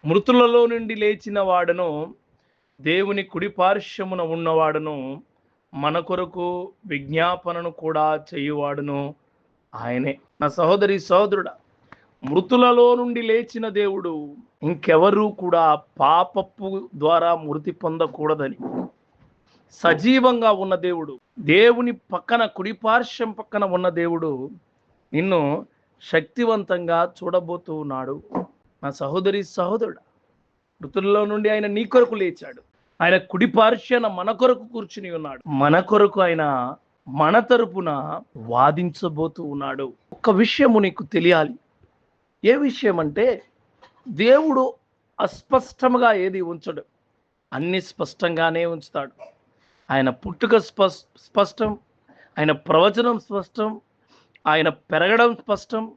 మృతులలో నుండి లేచిన వాడును, దేవుని కుడి పార్శ్వమున ఉన్నవాడును, మన కొరకు విజ్ఞాపనను కూడా చేయువాడును ఆయనే. నా సహోదరి సహోదరుడా, మృతులలో నుండి లేచిన దేవుడు ఇంకెవరూ కూడా పాపపు ద్వారా మృతి పొందకూడదని, సజీవంగా ఉన్న దేవుడు, దేవుని పక్కన కుడి పార్శ్వం పక్కన ఉన్న దేవుడు నిన్ను శక్తివంతంగా చూడబోతూ ఉన్నాడు. నా సహోదరి సహోదరుడా, మృతుల్లో నుండి ఆయన నీ కొరకు లేచాడు. ఆయన కుడి పార్శ్వన మన కొరకు కూర్చుని ఉన్నాడు. మన కొరకు ఆయన మన తరపున వాదించబోతూ ఉన్నాడు. ఒక విషయము నీకు తెలియాలి. ఏ విషయం అంటే, దేవుడు అస్పష్టంగా ఏది ఉంచడు, అన్ని స్పష్టంగానే ఉంచుతాడు. ఆయన పుట్టుక స్పష్టం, ఆయన ప్రవచనం స్పష్టం, ఆయన పెరగడం స్పష్టం,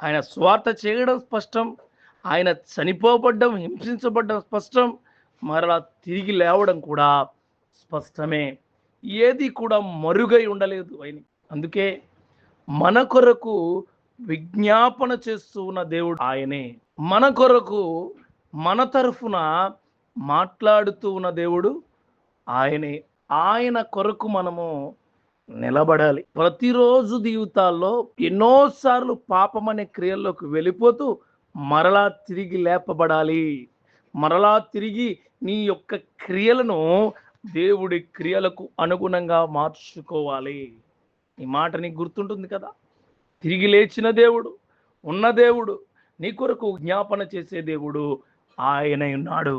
ఆయన స్వార్థ చేయడం స్పష్టం, ఆయన చనిపోబడ్డం, హింసించబడ్డం స్పష్టం, మరలా తిరిగి లేవడం కూడా స్పష్టమే. ఏది కూడా మరుగై ఉండలేదు ఆయన. అందుకే మన కొరకు విజ్ఞాపన చేస్తూ ఉన్న దేవుడు ఆయనే. మన కొరకు మన తరఫున మాట్లాడుతూ ఉన్న దేవుడు ఆయనే. ఆయన కొరకు మనము నిలబడాలి. ప్రతిరోజు జీవితాల్లో ఎన్నోసార్లు పాపం అనే క్రియల్లోకి వెళ్ళిపోతూ మరలా తిరిగి లేపబడాలి. మరలా తిరిగి నీ యొక్క క్రియలను దేవుడి క్రియలకు అనుగుణంగా మార్చుకోవాలి. ఈ మాట నీకు గుర్తుంటుంది కదా. తిరిగి లేచిన దేవుడు, ఉన్న దేవుడు, నీ కొరకు జ్ఞాపన చేసే దేవుడు ఆయనై ఉన్నాడు.